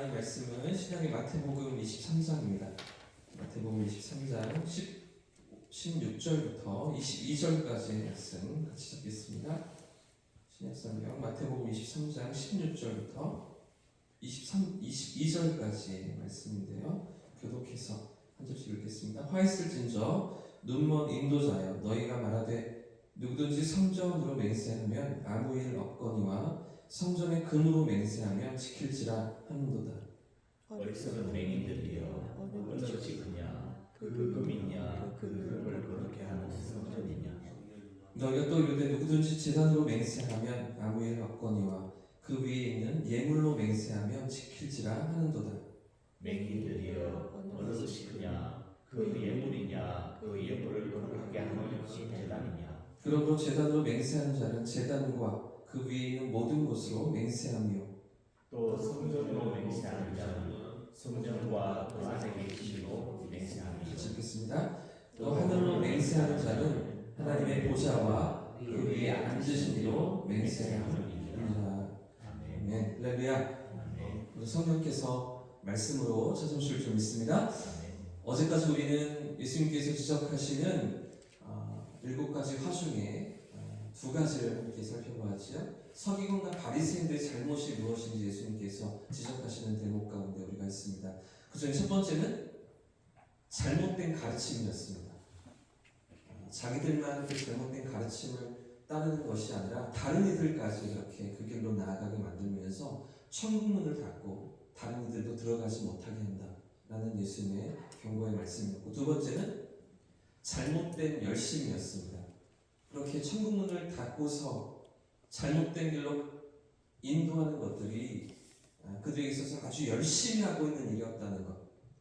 하나님 말씀은 신약의 마태복음 23장입니다. 마태복음 23장 16절부터 22절까지의 말씀 같이 읽겠습니다. 신약성경 마태복음 23장 16절부터 22절까지의 말씀인데요. 교독해서 한 절씩 읽겠습니다. 화 있을진저 눈먼 인도자여 너희가 말하되 누구든지 성전으로 맹세하면 아무 일 없거니와 성전의 금으로 맹세하면 지킬지라 하는도다. 어리석은 맹인들이여 어느 것이 그냐 그 금이냐 그 금을 그렇게 하는 성전이냐. 너희가 또 이르되 누구든지 제단으로 맹세하면 아무 일 없거니와 그 위에 있는 예물로 맹세하면 지킬지라 하는도다. 맹인들이여 어느 것이 그냐 그 예물이냐 그 예물을 거룩하게 하는 것이 제단이냐. 그러므로 제단으로 맹세하는 자는 제단과 그 위에 있는 모든 것으로 맹세하며 또 성전으로 맹세하는 자는 성전과 그 안에 계시로 맹세하며. 읽겠습니다. 또 하늘로 맹세하는 자는 하나님의 보좌와 그 위에 앉으신 이로 맹세하느니라. 아멘. 할렐루야. 우리 성령께서 말씀으로 찾아오실 줄 믿습니다. 어제까지 우리는 예수님께서 지적하시는 7가지 화 중에 2가지를 함께 살펴보았죠. 서기관과 바리새인들의 잘못이 무엇인지 예수님께서 지적하시는 대목 가운데 우리가 있습니다. 그 중에 첫 번째는 잘못된 가르침이었습니다. 자기들만 그 잘못된 가르침을 따르는 것이 아니라 다른 이들까지 이렇게 그 길로 나아가게 만들면서 천국문을 닫고 다른 이들도 들어가지 못하게 한다라는 예수님의 경고의 말씀이었고, 두 번째는 잘못된 열심이었습니다. 그렇게 천국문을 닫고서 잘못된 길로 인도하는 것들이 그들에게 있어서 아주 열심히 하고 있는 일이었다는 것,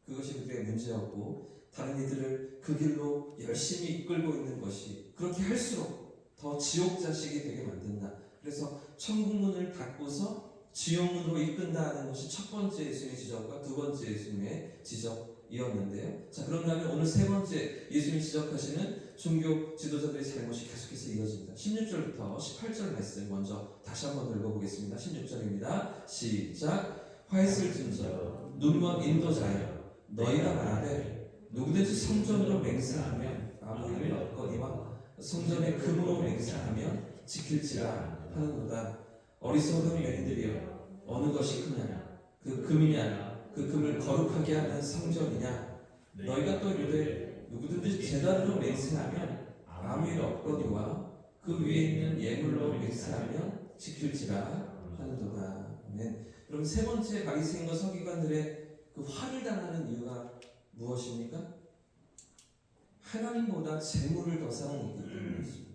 그것이 그들의 문제였고, 다른 이들을 그 길로 열심히 이끌고 있는 것이 그렇게 할수록 더 지옥 자식이 되게 만든다. 그래서 천국문을 닫고서 지옥문으로 이끈다는 것이 첫 번째 예수님의 지적과 두 번째 예수님의 지적이었는데요. 자, 그런다면 오늘 세 번째 예수님이 지적하시는 종교 지도자들의 잘못이 계속해서 이어집니다. 16절부터 18절 말씀 먼저 다시 한번 읽어보겠습니다. 16절입니다. 시작. 화 있을진저 눈먼 인도자여 너희가 말하되 누구든지 성전으로 맹세하면 아무 일이 없거니와 성전의 금으로 맹세하면 지킬지라 하는도다. 어리석은 맹인들이여 어느 것이 크냐 그 금이냐 그 금을 거룩하게 하는 성전이냐. 너희가 또 이르되 누구든지 제단으로 맹세하면 아무 일 없거니와 그 위에 있는 예물로 맹세하면 지킬지라 하는도다. 아멘. 그럼 세 번째 바리새인과 서기관들의 그 화를 당하는 이유가 무엇입니까? 하나님보다 재물을 더 사랑했기 때문이었습니다.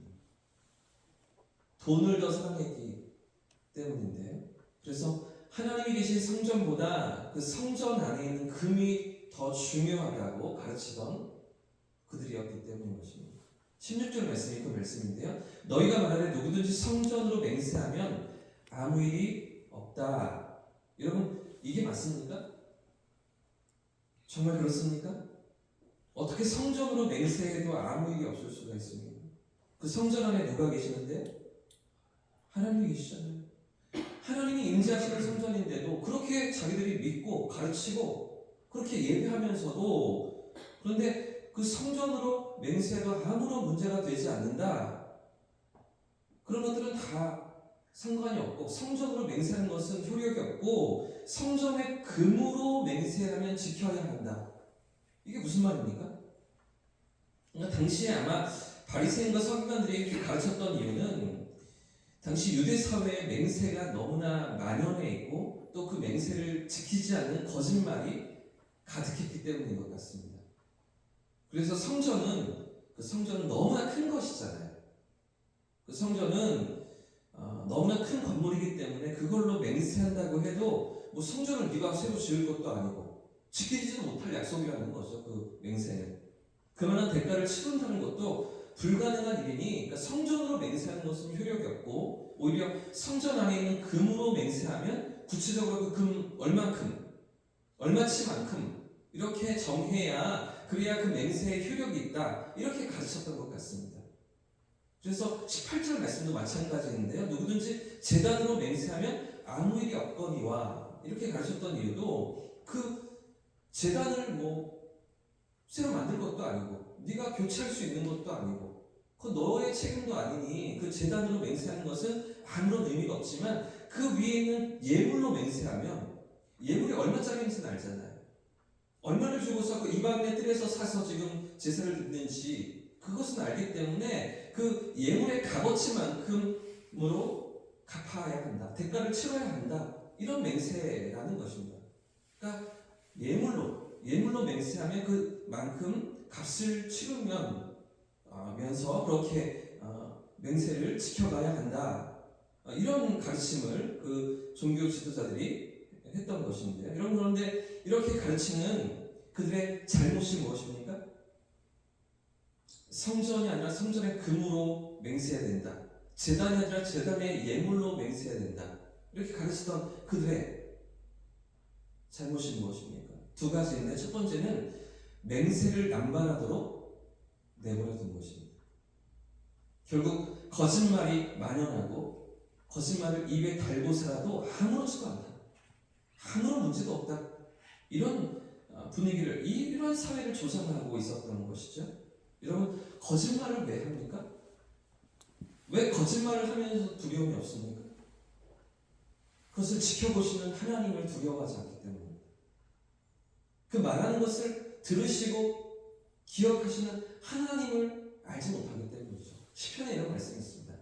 돈을 더 사랑했기 때문인데요. 그래서 하나님이 계신 성전보다 그 성전 안에 있는 금이 더 중요하다고 가르치던 그들이었기 때문인 것입니다. 16절 말씀이 그 말씀인데요. 너희가 말하되 누구든지 성전으로 맹세하면 아무 일이 없다. 여러분, 이게 맞습니까? 정말 그렇습니까? 어떻게 성전으로 맹세해도 아무 일이 없을 수가 있습니까? 그 성전 안에 누가 계시는데요? 하나님이 계시잖아요. 하나님이 임재하시는 성전인데도 그렇게 자기들이 믿고 가르치고 그렇게 예배하면서도, 그런데 그 성전으로 맹세해도 아무런 문제가 되지 않는다. 그런 것들은 다 상관이 없고, 성전으로 맹세하는 것은 효력이 없고 성전의 금으로 맹세하면 지켜야 한다. 이게 무슨 말입니까? 그러니까 당시에 아마 바리새인과 서기관들이 이렇게 가르쳤던 이유는 당시 유대 사회의 맹세가 너무나 만연해 있고 또 그 맹세를 지키지 않는 거짓말이 가득했기 때문인 것 같습니다. 그래서 성전은 너무나 큰 것이잖아요. 그 성전은 너무나 큰 건물이기 때문에 그걸로 맹세한다고 해도 뭐 성전을 네가 새로 지을 것도 아니고 지키지도 못할 약속이라는 거죠. 그 맹세는 그만한 대가를 치른다는 것도 불가능한 일이니, 그러니까 성전으로 맹세하는 것은 효력이 없고 오히려 성전 안에 있는 금으로 맹세하면 구체적으로 그 금 얼만큼, 얼마치만큼 이렇게 정해야 그래야 그 맹세에 효력이 있다, 이렇게 가르쳤던 것 같습니다. 그래서 18절 말씀도 마찬가지인데요. 누구든지 제단으로 맹세하면 아무 일이 없거니와 된다 이렇게 가르쳤던 이유도 그 제단을 뭐 새로 만들 것도 아니고 네가 교체할 수 있는 것도 아니고 그 너의 책임도 아니니 그 제단으로 맹세하는 것은 아무런 의미가 없지만 그 위에 있는 예물로 맹세하면 예물이 얼마짜리인지는 알잖아요. 얼마를 주고서 그 이방인의 뜰에서 사서 지금 제사를 드리는지 그것은 알기 때문에 그 예물의 값어치만큼으로 갚아야 한다. 대가를 치러야 한다. 이런 맹세라는 것입니다. 그러니까 예물로 맹세하면 그만큼 값을 치르면서 그렇게 맹세를 지켜가야 한다. 이런 가르침을 그 종교 지도자들이 했던 것인데요. 그런데 이렇게 가르치는 그들의 잘못이 무엇입니까? 성전이 아니라 성전의 금으로 맹세해야 된다. 제단이 아니라 제단의 예물로 맹세해야 된다. 이렇게 가르치던 그들의 잘못이 무엇입니까? 두 가지인데 첫 번째는 맹세를 남발하도록 내버려 둔 것입니다. 결국 거짓말이 만연하고 거짓말을 입에 달고서라도 아무렇지도 않다. 아무런 문제도 없다. 이런 분위기를 이런 사회를 조장하고 있었던 것이죠. 여러분 거짓말을 왜 합니까? 왜 거짓말을 하면서 두려움이 없습니까? 그것을 지켜보시는 하나님을 두려워하지 않기 때문입니다. 그 말하는 것을 들으시고 기억하시는 하나님을 알지 못하기 때문이죠. 시편에 이런 말씀이 있습니다.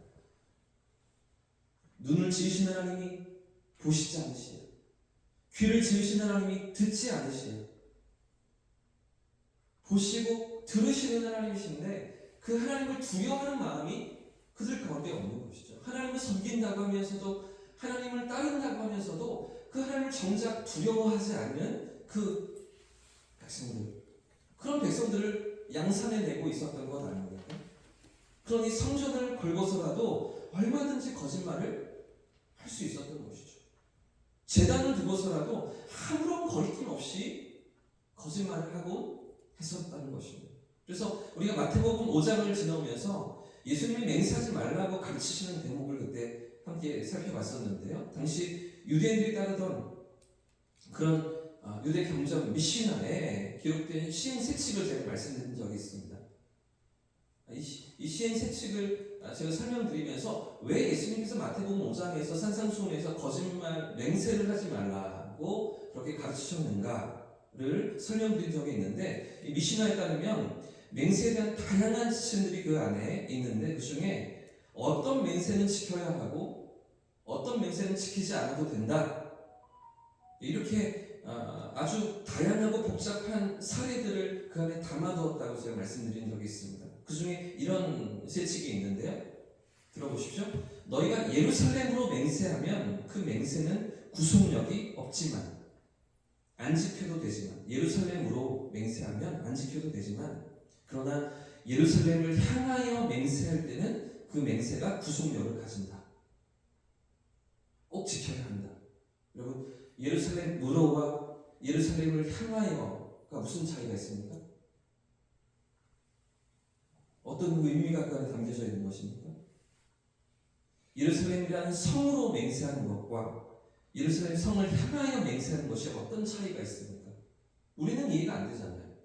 눈을 지으신 하나님이 보시지 않으시오. 귀를 지으신 하나님이 듣지 않으시오. 보시고 들으시는 하나님이신데 그 하나님을 두려워하는 마음이 그들 가운데 없는 것이죠. 하나님을 섬긴다고 하면서도 하나님을 따른다고 하면서도 그 하나님을 정작 두려워하지 않는 그 백성들, 그런 백성들을 양산해 내고 있었던 것 아닙니까? 그러니 성전을 걸고서라도 얼마든지 거짓말을 할 수 있었던 것이죠. 제단을 두고서라도 아무런 거리낌 없이 거짓말을 하고 했었다는 것입니다. 그래서 우리가 마태복음 5장을 지나오면서 예수님이 맹세하지 말라고 가르치시는 대목을 그때 함께 살펴봤었는데요. 당시 유대인들이 따르던 그런 유대 경전 미시나에 기록된 시행세칙을 제가 말씀드린 적이 있습니다. 이 시행세칙을 제가 설명드리면서 왜 예수님께서 마태복음 5장에서 산상수훈에서 거짓말 맹세를 하지 말라고 그렇게 가르치셨는가를 설명드린 적이 있는데, 이 미시나에 따르면 맹세에 대한 다양한 지침들이 그 안에 있는데 그 중에 어떤 맹세는 지켜야 하고 어떤 맹세는 지키지 않아도 된다, 이렇게 아주 다양하고 복잡한 사례들을 그 안에 담아두었다고 제가 말씀드린 적이 있습니다. 그 중에 이런 세칙이 있는데요. 들어보십시오. 너희가 예루살렘으로 맹세하면 그 맹세는 구속력이 없지만, 안 지켜도 되지만, 예루살렘으로 맹세하면 안 지켜도 되지만, 그러나 예루살렘을 향하여 맹세할 때는 그 맹세가 구속력을 가진다. 꼭 지켜야 한다. 여러분, 예루살렘으로와 예루살렘을 향하여가 무슨 차이가 있습니까? 어떤 의미가 그 안에 담겨져 있는 것입니까? 예루살렘이라는 성으로 맹세하는 것과 예루살렘 성을 향하여 맹세하는 것이 어떤 차이가 있습니까? 우리는 이해가 안 되잖아요.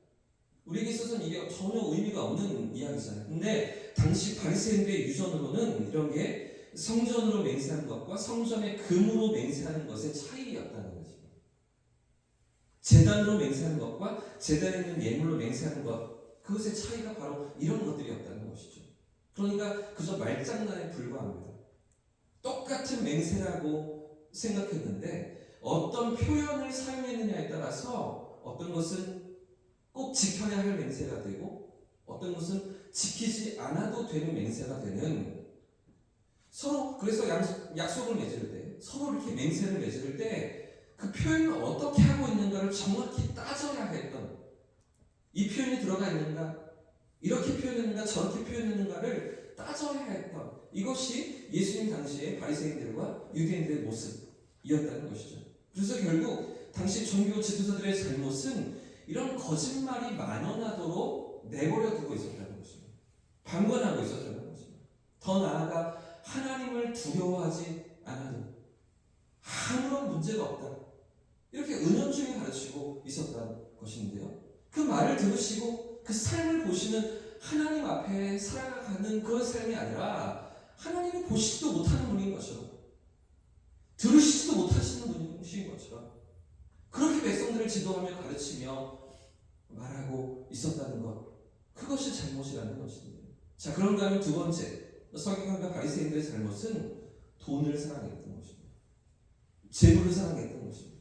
우리에게 있어서는 이게 전혀 의미가 없는 이야기잖아요. 근데 당시 바리새인들의 유전으로는 이런 게 성전으로 맹세하는 것과 성전의 금으로 맹세하는 것의 차이였다는 거죠. 제단으로 맹세하는 것과 제단에 있는 예물로 맹세하는 것, 그것의 차이가 바로 이런 것들이었다는 것이죠. 그러니까 그저 말장난에 불과합니다. 똑같은 맹세라고 생각했는데 어떤 표현을 사용했느냐에 따라서 어떤 것은 꼭 지켜야 할 맹세가 되고 어떤 것은 지키지 않아도 되는 맹세가 되는, 서로 그래서 약속을 맺을 때, 서로 이렇게 맹세를 맺을 때 그 표현을 어떻게 하고 있는가를 정확히 따져야 했던, 이 표현이 들어가 있는가, 이렇게 표현했는가, 저렇게 표현했는가를 따져야 했던, 이것이 예수님 당시의 바리새인들과 유대인들의 모습이었다는 것이죠. 그래서 결국 당시 종교 지도자들의 잘못은 이런 거짓말이 만연하도록 내버려 두고 있었다는 것입니다. 방관하고 있었다는 것입니다. 더 나아가 하나님을 두려워하지 않아도 아무런 문제가 없다. 이렇게 은연중에 가르치고 있었다는 것인데요. 그 말을 들으시고 그 삶을 보시는 하나님 앞에 살아가는 그 삶이 아니라 하나님이 보시지도 못하는 분인 것처럼, 들으시지도 못하시는 분이신 것처럼 그렇게 백성들을 지도하며 가르치며 말하고 있었다는 것, 그것이 잘못이라는 것입니다. 자, 그런가 하면 두 번째, 서기관과 바리새인들의 잘못은 돈을 사랑했던 것입니다. 재물을 사랑했던 것입니다.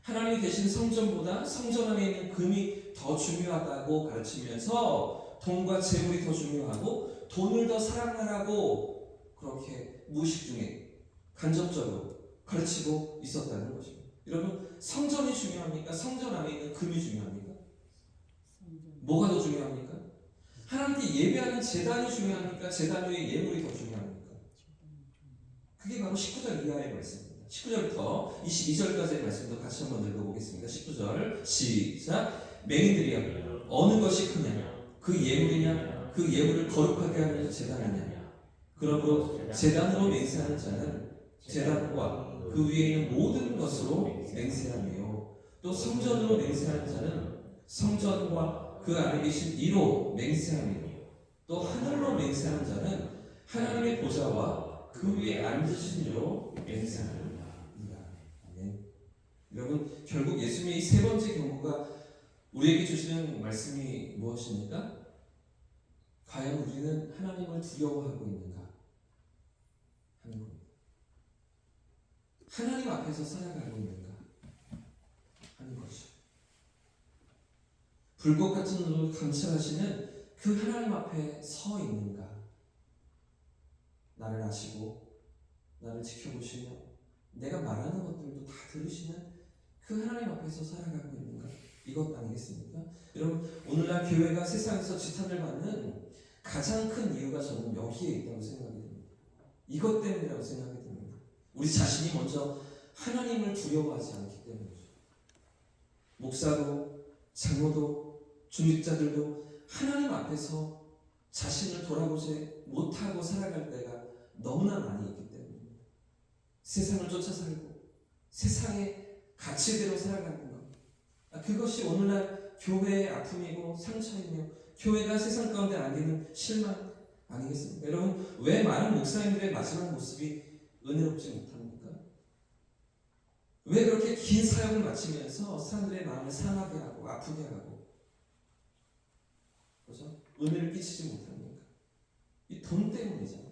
하나님이 계신 성전보다 성전 안에 있는 금이 더 중요하다고 가르치면서 돈과 재물이 더 중요하고 돈을 더 사랑하라고 그렇게 무의식 중에 간접적으로 가르치고 있었다는 것입니다. 여러분, 성전이 중요합니까? 성전 안에 있는 금이 중요합니까? 뭐가 더 중요합니까? 하나님께 예배하는 제단이 중요합니까? 제단 위에 예물이 더 중요합니까? 그게 바로 19절 이하의 말씀입니다. 19절부터 22절까지의 말씀도 같이 한번 읽어보겠습니다. 19절 시작. 맹인들이여, 어느 것이 크냐? 그 예물이냐? 그 예물을 거룩하게 하는 제단이냐? 그러므로 제단으로 맹세하는 자는 제단과 그 위에 있는 모든 것으로 맹세하며, 또 성전으로 맹세하는 자는 성전과 그 안에 계신 이로 맹세하며, 또 하늘로 맹세하는 자는 하나님의 보좌와 그 위에 앉으신 이로 맹세하느니라. 아멘. 여러분, 결국 예수님의 이 세 번째 경고가 우리에게 주시는 말씀이 무엇입니까? 과연 우리는 하나님을 두려워하고 있는가 하는 겁니다. 하나님 앞에서 살아가고 있는가 하는 것이죠. 불꽃 같은 눈으로 감찰하시는 그 하나님 앞에 서 있는가? 나를 아시고 나를 지켜보시며 내가 말하는 것들도 다 들으시는 그 하나님 앞에서 살아가고 있는가? 이것 아니겠습니까? 여러분, 오늘날 교회가 세상에서 지탄을 받는 가장 큰 이유가 저는 여기에 있다고 생각이 듭니다. 이것 때문이라고 생각이 듭니다. 우리 자신이 먼저 하나님을 두려워하지 않기 때문이죠. 목사도 장로도 중직자들도 하나님 앞에서 자신을 돌아보지 못하고 살아갈 때가 너무나 많이 있기 때문입니다. 세상을 쫓아 살고 세상의 가치대로 살아가는 것, 그것이 오늘날 교회의 아픔이고 상처이며 교회가 세상 가운데 안기는 실망 아니겠습니까? 여러분, 왜 많은 목사님들의 마지막 모습이 은혜롭지 못합니까? 왜 그렇게 긴 사역을 마치면서 사람들의 마음을 상하게 하고 아프게 하고, 그렇죠? 은혜를 끼치지 못합니까? 이 돈 때문이잖아요.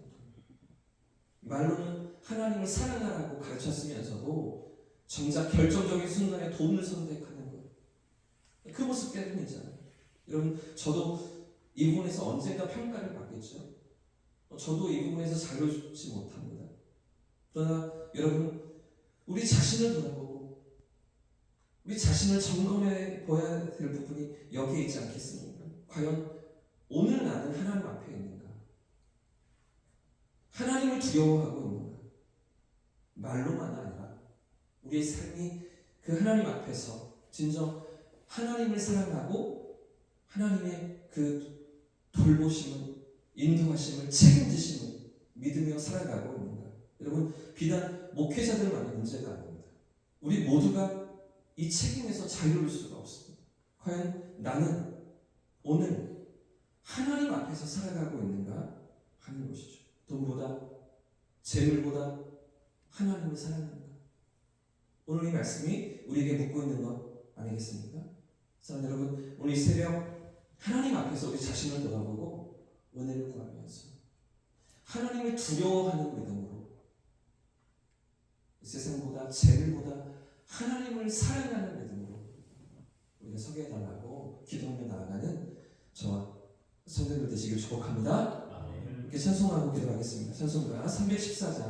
말로는 하나님을 사랑하라고 가르쳤으면서도 정작 결정적인 순간에 돈을 선택하는 것, 그 모습 때문이잖아요. 여러분, 저도 이 부분에서 언젠가 평가를 받겠죠. 저도 이 부분에서 자유롭지 못합니다. 그러나 여러분, 우리 자신을 돌아보고 우리 자신을 점검해 보아야 될 부분이 여기에 있지 않겠습니까? 과연 오늘 나는 하나님 앞에 있는가? 하나님을 두려워하고 있는가? 말로만 아니라 우리의 삶이 그 하나님 앞에서 진정 하나님을 사랑하고 하나님의 그 돌보심을, 인도하심을, 책임지심을 믿으며 살아가고 있는가? 여러분, 비단 목회자들만의 문제가 아닙니다. 우리 모두가 이 책임에서 자유로울 수가 없습니다. 과연 나는 오늘 하나님 앞에서 살아가고 있는가 하는 것이죠. 돈보다 재물보다 하나님을 사랑하는가? 오늘 이 말씀이 우리에게 묻고 있는 것 아니겠습니까? 사랑하는 여러분, 오늘 이 새벽 하나님 앞에서 우리 자신을 돌아보고 은혜를 구하면서 하나님을 두려워하는 믿음으로 세상보다 재물보다 하나님을 사랑하는 믿음으로 우리가 서게 해달라고 기도하며 나아가는 저와 성도들 되시길 축복합니다. 이렇게 찬송하고 기도하겠습니다. 찬송가 314장